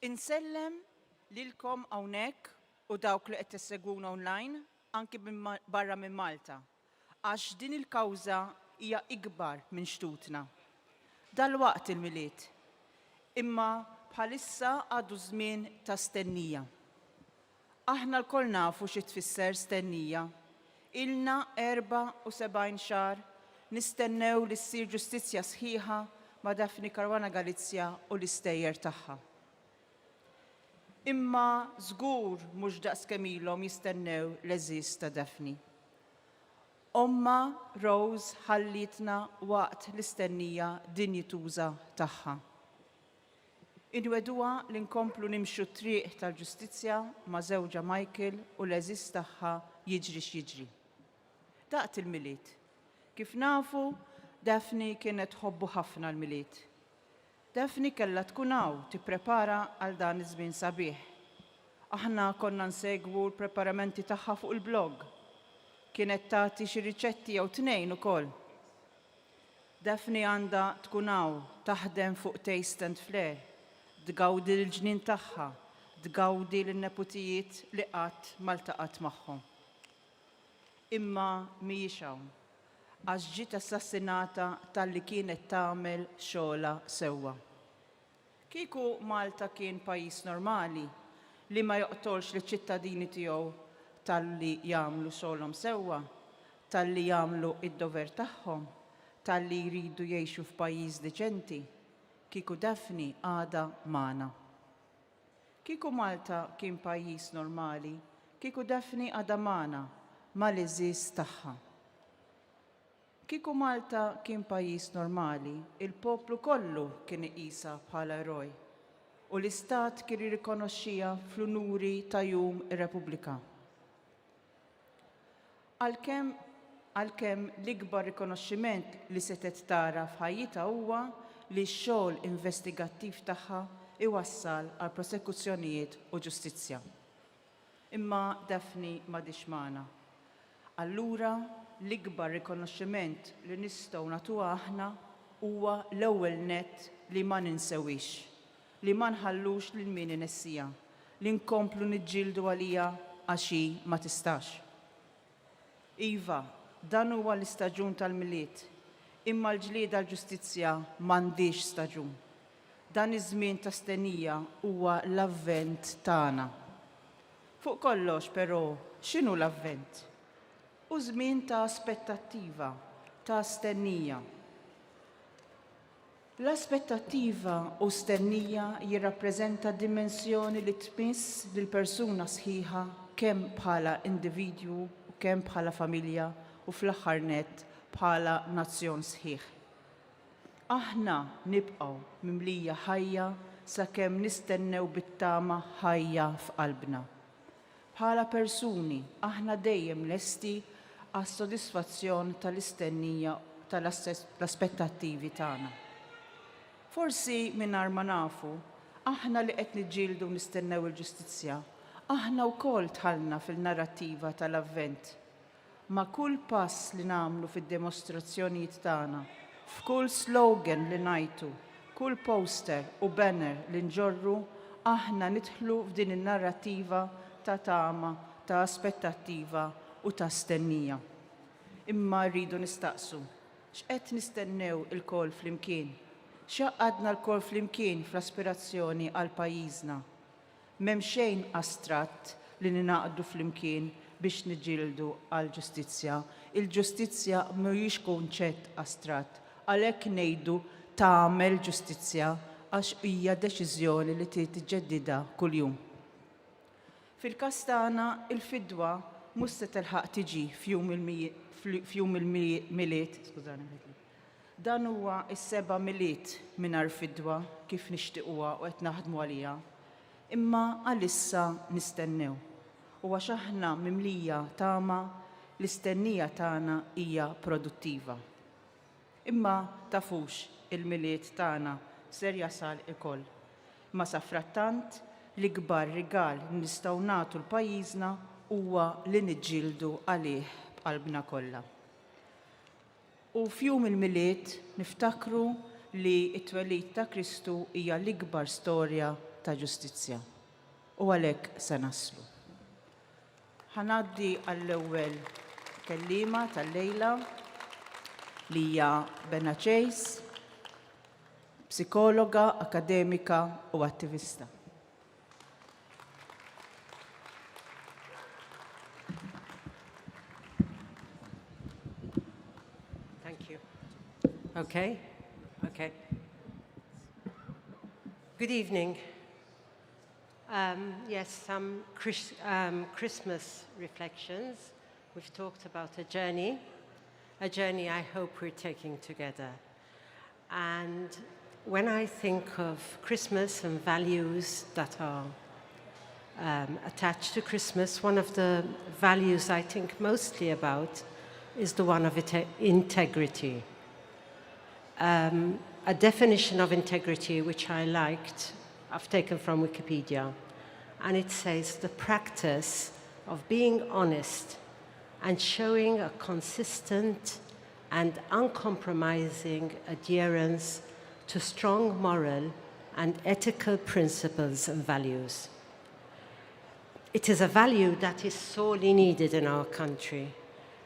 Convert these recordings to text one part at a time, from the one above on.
Insellem lilkom hawnhekk u dawk li qed tissegwuna online anki barra minn Malta, għax din il-kawża hija ikbar minn xtutna. Dalwaqt il-miliet, imma bħalissa għadu żmien ta' stennija. Aħna l-kol nafu xi tfisser stennija. Ilna 74 xahar nistennew li ssir ġustizzja sħiħa ma' Daphne Caruana Galizia u l-istejjer tagħha. Imma żgur mhux daqs kemm ilhom jistennew l-eżiż ta' Daphne. Omma Rose ħallitna waqt l-istennija dinjituża tagħha. Inweduha li nkomplu nimxu triq tal-ġustizzja ma' żewġa Michael u l-eżiż tagħha jiġri x'jiġri. Daqt il-miliet. Kif nafu, Daphne kienet tħobbu ħafna l-miliet. Daphne kellha tkun hawn tipprepara għal dan iż-żmien sabiħ. Aħna konna nsegwu l-preparamenti tagħha fuq il-blog. Kienet tagħti xi riċetti jew tnejn ukoll. Daphne għandha tkun hawn taħdem fuq Taste and Flair, tgawdi l-ġnien tagħha, tgawdi l-neputijiet li qatt ma ltaqat magħhom. Imma mhijiex hawn, għax ġiet assassinata talli kienet tagħmel xogħla sewwa. Kieku Malta kien pajjiż normali li ma joqtolx liċ-ċittadini tiegħu talli jagħmlu xogħolhom sewwa, talli jagħmlu id-dover tagħhom, talli jridu jgħixu f'pajjiż deċenti, kieku Daphne għadha magħna. Kieku Malta kien pajjiż normali, kieku Daphne għadha magħna mal-eżiż tagħha. Kieku Malta kien pajjiż normali, il-poplu kollu kien iqisha bħala eroj u l-Istat kien jirrikonoxxiha fl-unuri ta' jum ir-Repubblika. Għalkemm l-ikbar rikonoxximent li setet tara f'ħajjitha huwa li x-xogħol investigattiv tagħha iwassal għal prosekuzzjonijiet u ġustizzja. Imma Daphne m'għadix magħna. Allura l-ikbar rikonoxximent li nistgħu nagħtuha aħna huwa l-ewwel nett li ma ninsewix, li ma nħallux lil min inessija, li nkomplu niġġieldu għalija għax hi ma tistax. Iva, dan huwa l-istaġun tal-miliet, imma l-ġlieda l-ġustizzja m'għandix staġun. Dan iż-żmien ta' stennija huwa l-avvent tagħna. Fuq kollox però, x'inhu l-avvent? U żmien ta' aspettattiva, ta' stennija. L-aspettattiva u stennija jirrappreżenta dimensjoni li tmiss lill-persuna sħiħa kemm bħala individwu u kemm bħala familja u fl-aħħar nett bħala nazzjon sħiħ. Aħna nibqgħu mimlija ħajja sakemm nistennew bit-tama ħajja f'qalbna. Bħala persuni aħna dejjem lesti għas-sodisfazzjon tal-istennija tal-aspettattivi tagħna. Forsi mingħajr ma nafu, aħna li qed niġġieldu nistennew il-ġustizzja, aħna wkoll tħallna fil-narrattiva tal-avvent. Ma' kull pass li nagħmlu fid-demostrazzjonijiet tagħna, f'kull slogan li ngħidu, kull poster u banner li nġorru, aħna nidħlu f'din in-narrattiva ta' tama, ta' aspettattiva u ta' stennija. Imma rridu nistaqsu, x'qed nistennew il-kol flimkien? X'għaqadna l-kol flimkien fl-aspirazzjoni għal pajjiżna? M'hemm xejn astratt li ninaqdu flimkien biex niġġieldu għal ġustizzja. Il-ġustizzja mhijiex kunċett astratt, għalhekk ngħidu tagħmel ġustizzja għax hija deċiżjoni li tiġġeddidha kuljum. Fil-każ tagħna il-fidwa mhux se telħaq tiġi f'jum il-miliet, dan huwa s-7 miliet mingħajr fidwa kif nixtiequha u qed naħdmu għaliha, imma għalissa nistennew. U għax aħna mimlija tama l-istennija tagħna hija produttiva. Imma tafux il-miliet tagħna ser jasal ikoll. Ma sa frattant l-ikbar rigal nistgħu nagħtu l-pajjiżna huwa li niġġieldu għalih b'qalbna kollha. U f'jum il-miliet niftakru li t-twelid ta' Kristu hija l-ikbar storja ta' ġustizzja. U għalhekk se naslu. Ħanaddi għall-ewwel kellima tal-lejla li hija Benna Chase, psikologa, akademika u attivista. Thank you. Okay. Good evening. Yes, some Christmas reflections. We've talked about a journey I hope we're taking together. And when I think of Christmas and values that are attached to Christmas, one of the values I think mostly about is the one of integrity. A definition of integrity which I liked, I've taken from Wikipedia, and it says the practice of being honest and showing a consistent and uncompromising adherence to strong moral and ethical principles and values. It is a value that is sorely needed in our country,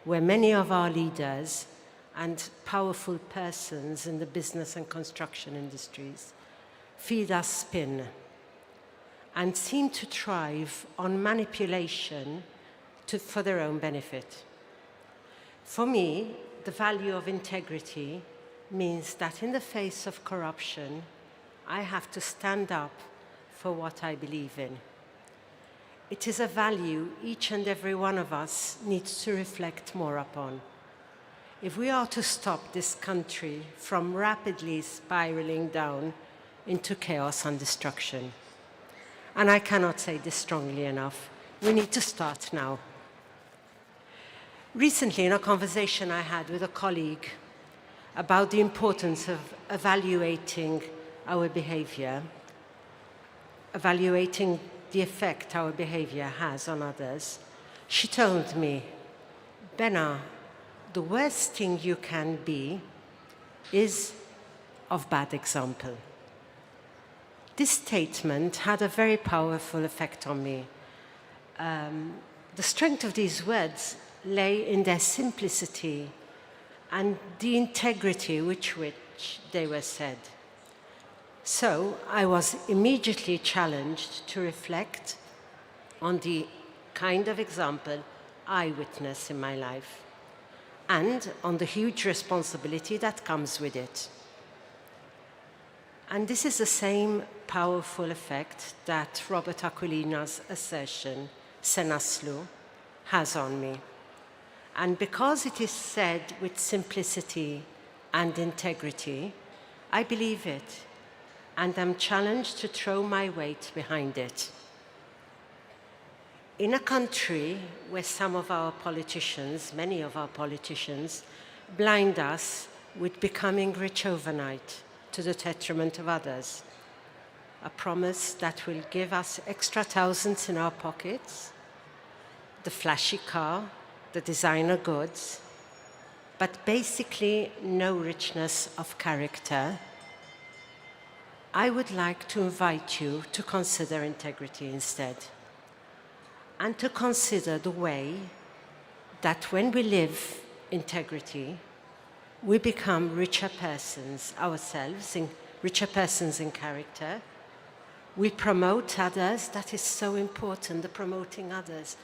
where many of our leaders and powerful persons in the business and construction industries feed us spin and seem to thrive on manipulation for their own benefit. For me, the value of integrity means that in the face of corruption, I have to stand up for what I believe in. It is a value each and every one of us needs to reflect more upon. If we are to stop this country from rapidly spiraling down into chaos and destruction, and I cannot say this strongly enough, we need to start now. Recently, in a conversation I had with a colleague about the importance of evaluating our behavior, evaluating the effect our behavior has on others, she told me, Benna, the worst thing you can be is of bad example. This statement had a very powerful effect on me. The strength of these words lay in their simplicity and the integrity with which they were said. So I was immediately challenged to reflect on the kind of example I witness in my life and on the huge responsibility that comes with it. And this is the same powerful effect that Robert Aquilina's assertion, Se naslu, has on me. And because it is said with simplicity and integrity, I believe it, and am challenged to throw my weight behind it. In a country where some of our politicians, many of our politicians, blind us with becoming rich overnight to the detriment of others, a promise that will give us extra thousands in our pockets, the flashy car, the designer goods, but basically no richness of character, I would like to invite you to consider integrity instead, and to consider the way that when we live integrity, we become richer persons ourselves, richer persons in character. We promote others. That is so important, the promoting others.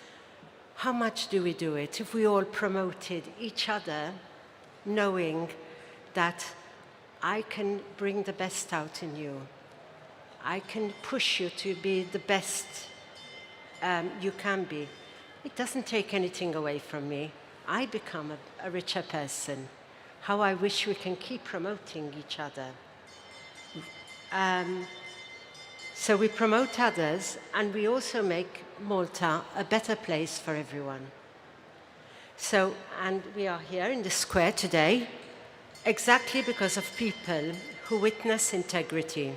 How much do we do it if we all promoted each other, knowing that I can bring the best out in you. I can push you to be the best you can be. It doesn't take anything away from me. I become a richer person. How I wish we can keep promoting each other. So we promote others, and we also make Malta a better place for everyone. So, and we are here in the square today exactly because of people who witness integrity.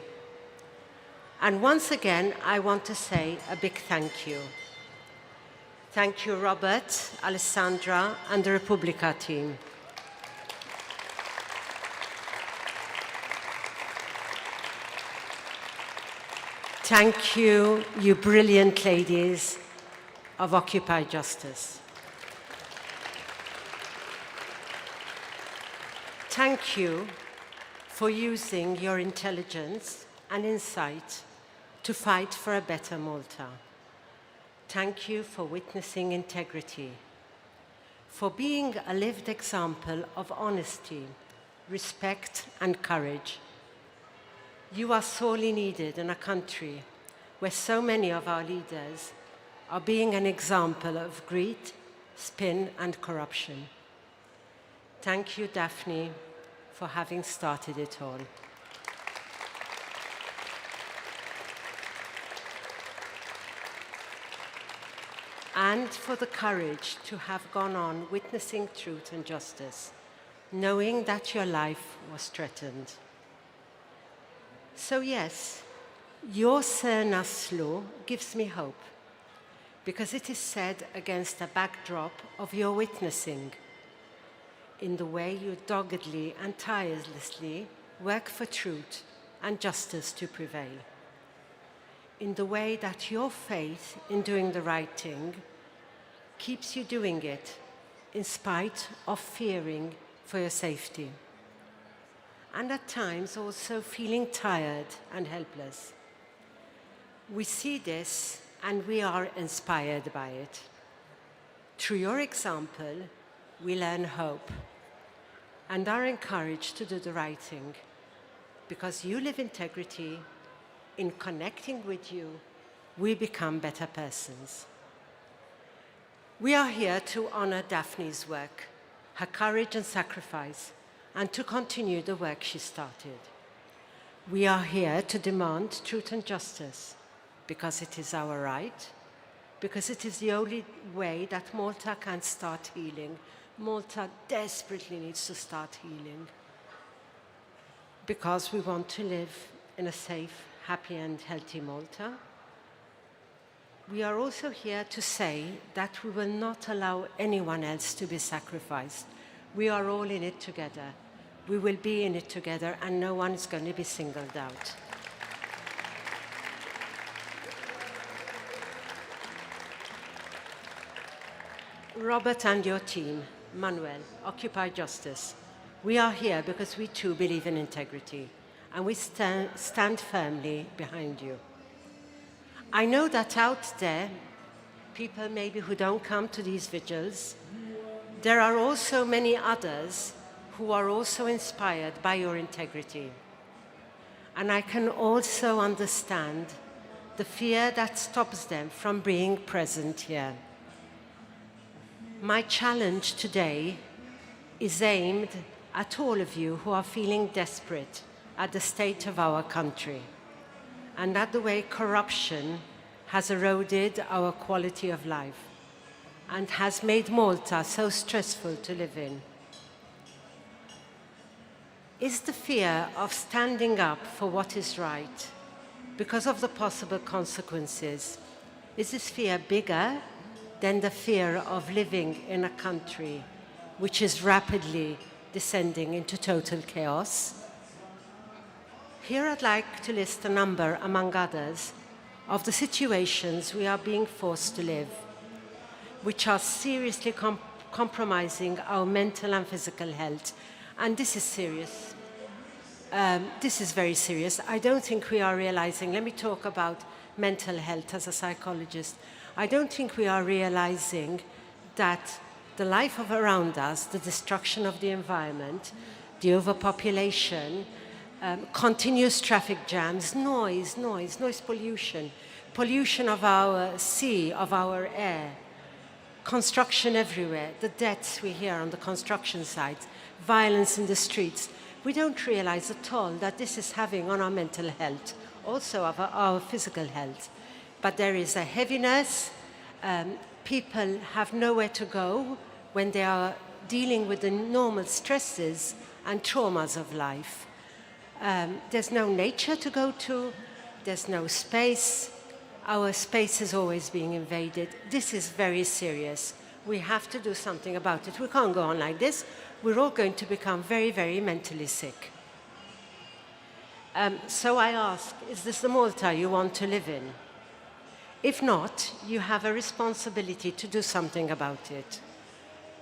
And once again, I want to say a big thank you. Thank you, Robert, Alessandra, and the Repubblica team. Thank you, you brilliant ladies of Occupy Justice. Thank you for using your intelligence and insight to fight for a better Malta. Thank you for witnessing integrity, for being a lived example of honesty, respect, and courage. You are sorely needed in a country where so many of our leaders are being an example of greed, spin, and corruption. Thank you, Daphne, for having started it all. And for the courage to have gone on witnessing truth and justice, knowing that your life was threatened. So yes, your Sir Naslo gives me hope, because it is said against a backdrop of your witnessing, in the way you doggedly and tirelessly work for truth and justice to prevail, in the way that your faith in doing the right thing keeps you doing it in spite of fearing for your safety, and at times also feeling tired and helpless. We see this and we are inspired by it. Through your example, we learn hope and are encouraged to do the right thing, because you live integrity. In connecting with you, we become better persons. We are here to honor Daphne's work, her courage and sacrifice, and to continue the work she started. We are here to demand truth and justice, because it is our right, because it is the only way that Malta can start healing. Malta desperately needs to start healing, because we want to live in a safe, happy and healthy Malta. We are also here to say that we will not allow anyone else to be sacrificed. We are all in it together. We will be in it together, and no one is going to be singled out. Robert and your team, Manuel, Occupy Justice, we are here because we too believe in integrity, and we stand firmly behind you. I know that out there, people maybe who don't come to these vigils, there are also many others who are also inspired by your integrity. And I can also understand the fear that stops them from being present here. My challenge today is aimed at all of you who are feeling desperate at the state of our country and at the way corruption has eroded our quality of life and has made Malta so stressful to live in. Is the fear of standing up for what is right because of the possible consequences, is this fear bigger than the fear of living in a country which is rapidly descending into total chaos? Here I'd like to list a number, among others, of the situations we are being forced to live, which are seriously compromising our mental and physical health. And this is serious. This is very serious. I don't think we are realizing, let me talk about mental health as a psychologist. I don't think we are realizing that the life of around us, the destruction of the environment, the overpopulation, continuous traffic jams, noise pollution, pollution of our sea, of our air, construction everywhere, the deaths we hear on the construction sites, violence in the streets. We don't realize at all that this is having on our mental health, also of our physical health. But there is a heaviness. People have nowhere to go when they are dealing with the normal stresses and traumas of life. There's no nature to go to. There's no space. Our space is always being invaded. This is very serious. We have to do something about it. We can't go on like this. We're all going to become very, very mentally sick. So I ask, is this the Malta you want to live in? If not, you have a responsibility to do something about it.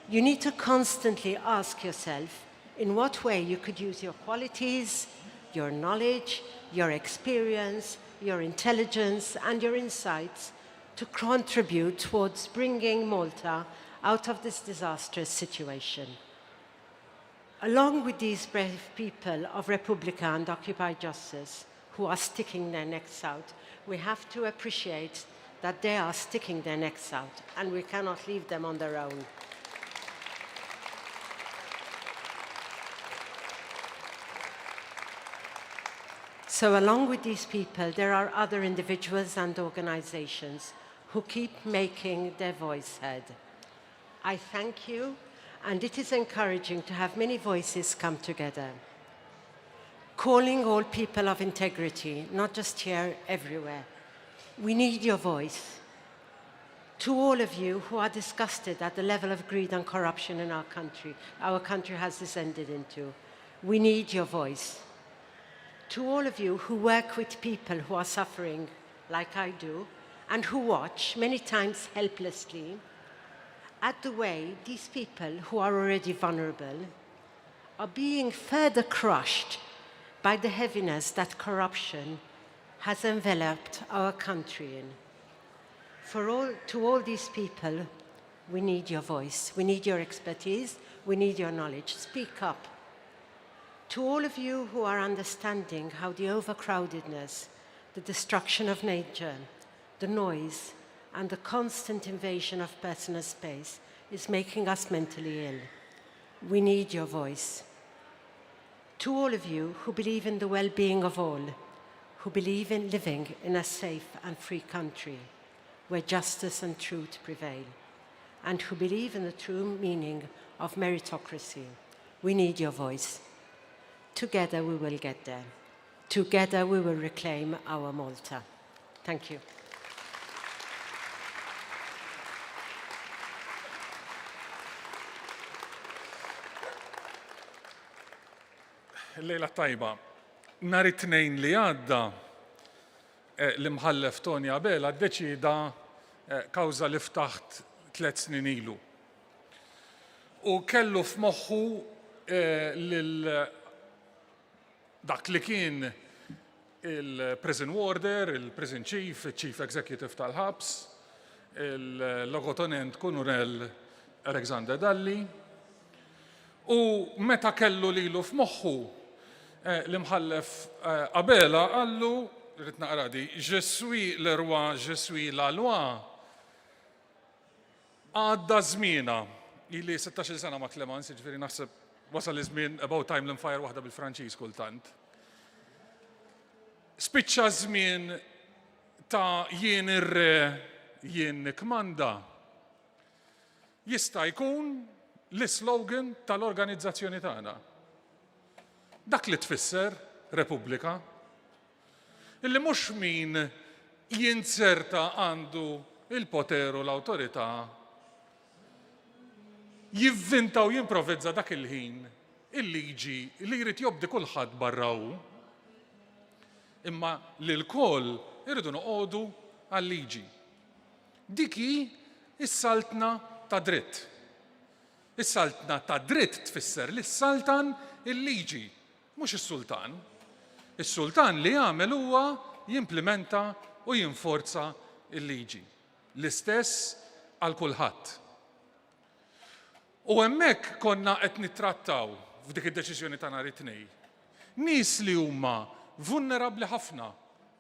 You need to constantly ask yourself in what way you could use your qualities, your knowledge, your experience, your intelligence, and your insights to contribute towards bringing Malta out of this disastrous situation. Along with these brave people of Republica and Occupy Justice who are sticking their necks out, we have to appreciate that they are sticking their necks out and we cannot leave them on their own. So along with these people, there are other individuals and organizations who keep making their voice heard. I thank you, and it is encouraging to have many voices come together, calling all people of integrity, not just here, everywhere. We need your voice. To all of you who are disgusted at the level of greed and corruption in our country has descended into, we need your voice. To all of you who work with people who are suffering, like I do, and who watch, many times helplessly, at the way these people who are already vulnerable are being further crushed by the heaviness that corruption has enveloped our country in. To all these people, we need your voice, we need your expertise, we need your knowledge. Speak up. To all of you who are understanding how the overcrowdedness, the destruction of nature, the noise, and the constant invasion of personal space is making us mentally ill, we need your voice. To all of you who believe in the well-being of all, who believe in living in a safe and free country where justice and truth prevail, and who believe in the true meaning of meritocracy, we need your voice. Together we will get there. Together we will reclaim our Malta. Thank you. Lejla tajba, nhar it-tnejn li għadda l-imħallef Tony Abela ddeċida kawża li ftaħt 3 snin ilu. U kellu f'moħħu dak li kien il-prison warder, il-prison chief, il-chief executive tal-ħabs, il-logotenent Kunurell Alexander Dalli. U meta kellu lilu f'moħħu l-imħallef Abela għallu, rrid naqra di, je suis le roi, je suis la loi. Għadda żmiena, ili 16 sena ma' Clemens, ġifieri naħseb wasal iż-żmien about time l-infajr waħda bil-Franċiż kultant. Spiċċa żmien ta' jien ir-re, jien nikmanda. Jista' jkun l-slogan tal-organizzazzjoni tagħna. Dak li tfisser Repubblika, illi mhux min jinserta għandu il-poter u l-awtorità jivvinta u jimprovvizza dak il-ħin il-liġi li jrid jobdi kulħadd barraw, imma li l-koll irridu noqogħdu għal-liġi. Diki is-saltna ta' dritt. Is-saltna ta' dritt tfisser li s-saltan il-liġi, mhux is-sultan. Is-sultan li jagħmel huwa jimplementa u jinforza il-liġi. L-istess għal kulħadd. U hemmhekk konna qed nittrattaw f'dik id-deċiżjoni ta' nhar it-tnejn. Nies li huma vulnerabbli ħafna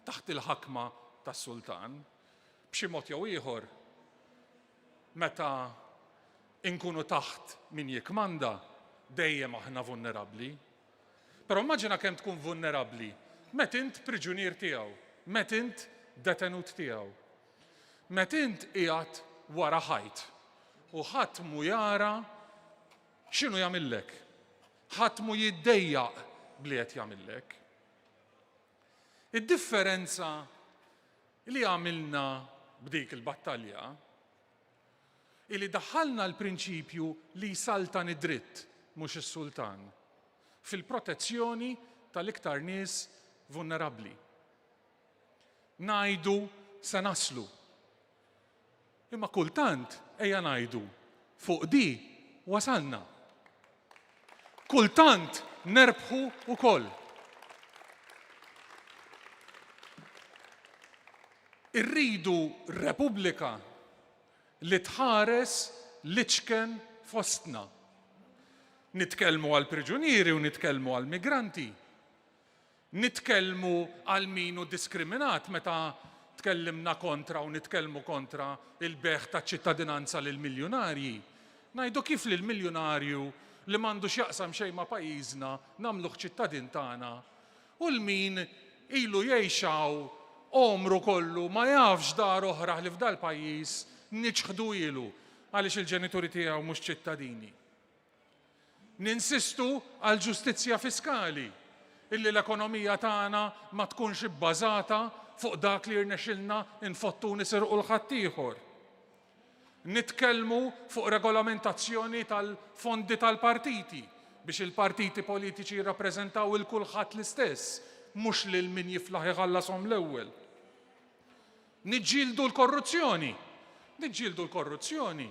taħt il-ħakma tas-sultan, b'xi mod jew ieħor meta inkunu taħt min jikmanda dejjem aħna vulnerabbli. Però immaġina kemm tkun vulnerabbli met int priġunier tiegħu, met int detenut tiegħu, met int qiegħed wara ħajt u ħadd mu jara x'inhu jagħmillek, ħadd mu jiddejjaq bli qed jagħmillek. Id-differenza li għamilna b'dik il-battalja illi daħħalna l-prinċipju li jsaltan id-dritt mhux is-sultan fil-protezzjoni tal-iktar nies vulnerabbli. Ngħidu se naslu. Imma kultant ejja ngħidu fuq di wasalna. Kultant nerbħu wkoll. Irridu repubblika li tħares l-iċken fostna. Nitkellmu għal priġunieri u nitkellmu għal migranti. Nitkellmu għal min hu diskriminat meta tkellimna kontra u nitkellmu kontra il-beħ ta' ċittadinanza lil miljonarji. Ngħidu kif lil miljonarju li m'għandux jaqsam xejn ma' pajjiżna nagħmluh ċittadin tagħna u l-min ilu jgħixaw omru kollu ma jafx dar oħra li f'dal pajjiż niċħdu ilu għaliex il-ġenituri tiegħu mhux ċittadini. Ninsistu għal ġustizzja fiskali illi l-ekonomija tagħna ma tkunx ibbażata fuq dak li rnexxilna nfottu nisirqu l-ħadd ieħor. Nitkellmu fuq regolamentazzjoni tal-fondi tal-partiti biex il-partiti politiċi jirrappreżentaw il-kulħadd l-istess, mhux lil min jiflaħ iħallasom l-ewwel. Niġġieldu l-korruzzjoni. Niġġieldu l-korruzzjoni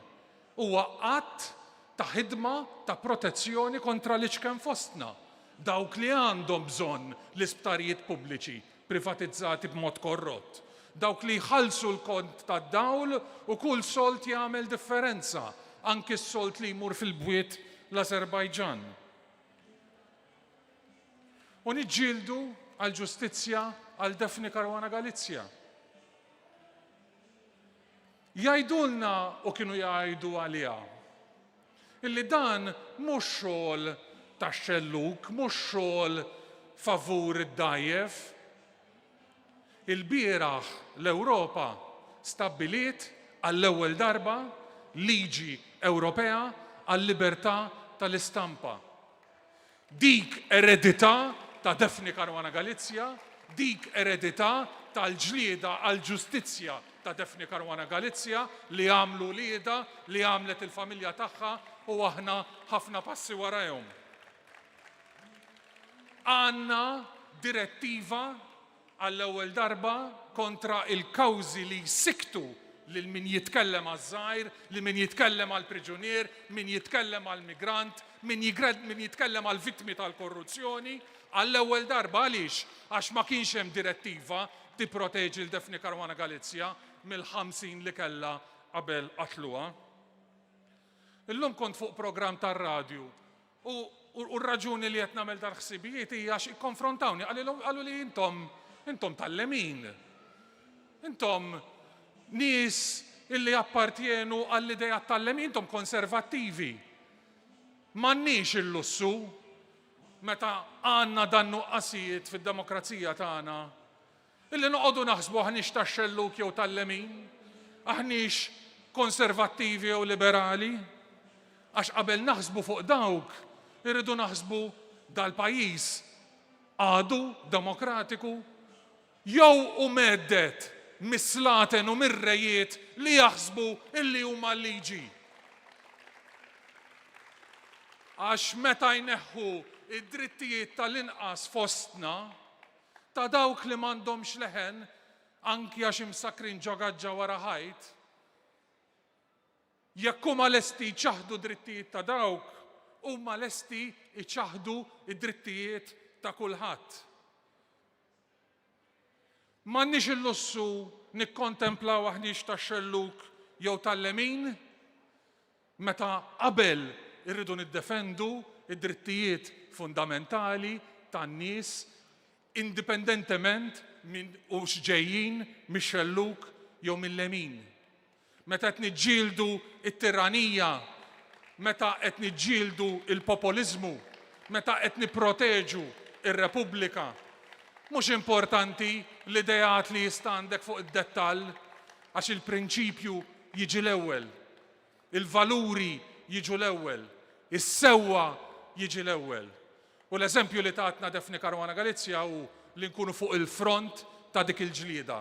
huwa qatt ta' ħidma ta' protezzjoni kontra l-iċken fostna. Dawk li għandhom bżonn l-isptarijiet pubbliċi privatizzati b'mod korrott. Dawk li jħallsu l-kont tad-dawl u kull solt jagħmel differenza, anki s-solt li jmur fil-bwiet l-Azerbajġan. U niġġieldu għal ġustizzja għal Defni Caruana Galizja. Jgħidulna u kienu jgħidu għaliha illi dan mhux xogħol tax-xelluk, mhux xogħol favur id-dajjef. Il-bieraħ l-Ewropa stabbiliet għall-ewwel darba liġi Ewropea għall-libertà tal-istampa. Dik eredità ta' Defni Caruana Galizja, dik eredità tal-ġlieda għall-ġustizzja ta' Defni Caruana Galizja li għamlu lieda li għamlet il-familja tagħha u aħna ħafna passi warahom. Għandna direttiva għall-ewwel darba kontra il-kawżi li jsiktu lil min jitkellem għaż-żgħir, li min jitkellem għall-priġunier, min jitkellem għall-migrant, min jitkellem għall-vittmi tal-korruzzjoni, għall-ewwel darba għaliex għax ma kienx hemm direttiva tipproteġi l-Defni Caruana Galizja mill-50 li kellha qabel qatluha. Illum kont fuq programm tar-radju u r-raġuni li qed nagħmel dal-ħsibijiet hija għax ikkonfrontawni qalu li intom tal-lemin. Intom nies illi appartjenu għall-idea tal-lemin, intom konservattivi. M'għandniex il-lussu meta għandna dan nuqqasijiet fid-demokrazija tagħna illi noqogħdu naħsbu aħniex tax-xelluk jew tal-lemin, aħniex konservattivi jew liberali, għax qabel naħsbu fuq dawk irridu naħsbu dal-pajjiż għadu demokratiku jew u meddet mislaten u mirrejiet li jaħsbu illi huma liġi. Għax meta jneħħu id-drittijiet tal-inqas fostna ta' dawk li m'għandhomx leħen anki għax imsakrin ġogaġġa wara ħajt, jekk huma lesti jċaħdu drittijiet ta' dawk, huma lesti jċaħdu id-drittijiet ta' kulħadd. M'għandniex il-lussu nikkontemplaw aħniex tax-xelluk jew tal-lemin meta qabel irridu niddefendu id-drittijiet fundamentali tan-nies indipendentement minn hux ġejjin mix-xelluk jew mill-lemin. Meta qed niġġieldu t-tiranija, meta qed niġġieldu il-populiżmu, meta qed nipproteġu ir-Repubblika, mhux importanti l-idejat li jista' għandek fuq id-dettall għax il-prinċipju jiġi l-ewwel, il-valuri jiġu l-ewwel, is-sewwa jiġi l-ewwel. U l-eżempju li tatna Defni Caruana Galizja hu li nkunu fuq il-front ta' dik il-ġlieda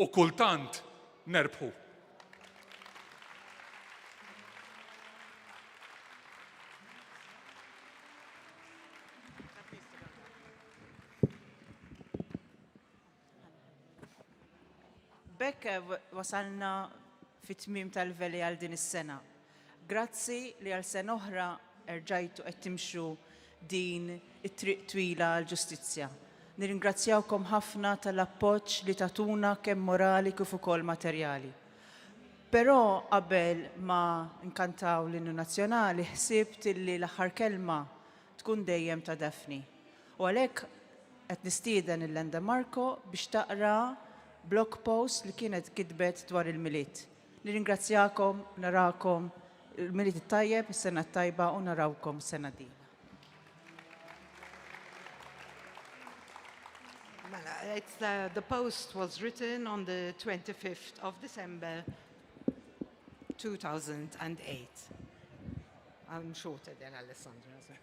u kultant nerbħu. Bekk wasalna fit-tmiem tal-veli għal din is-sena. Grazzi li għal sena oħra erġajtu qed timxu din it-triq twila għal ġustizzja. Nirringrazzjawkom ħafna tal-appoġġ li tatuna kemm morali kif ukoll materjali. Però qabel ma nkantaw l-innu nazzjonali ħsibt li l-aħħar kelma tkun dejjem ta' Daphne. U għalhekk qed nistieden il-Lenda Marco biex taqra blog post li kienet kitbet dwar il-miliet. Nirringrazzjakom, narakom il-miliet it-tajjeb, is-sena t-tajba u narawkom sena dina. The post was written on the 25th of December 2008. I'm shorter than Alessandra. So.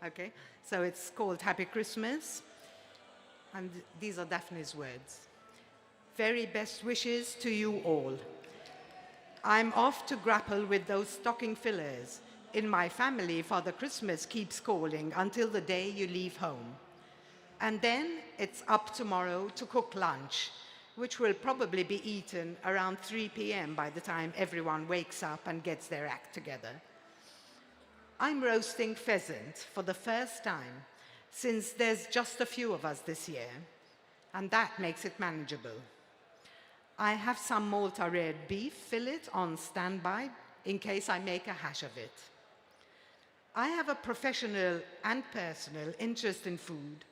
Okay, so it's called Happy Christmas, and these are Daphne's words. Very best wishes to you all. I'm off to grapple with those stocking fillers. In my family, Father Christmas keeps calling until the day you leave home. And then it's up tomorrow to cook lunch, which will probably be eaten around 3 p.m. by the time everyone wakes up and gets their act together. I'm roasting pheasant for the first time, since there's just a few of us this year, and that makes it manageable. I have some Malta red beef fillet on standby in case I make a hash of it. I have a professional and personal interest in food,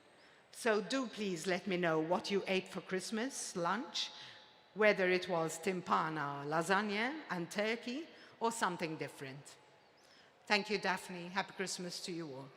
so do please let me know what you ate for Christmas lunch, whether it was timpana, lasagna and turkey, or something different. Thank you, Daphne. Happy Christmas to you all.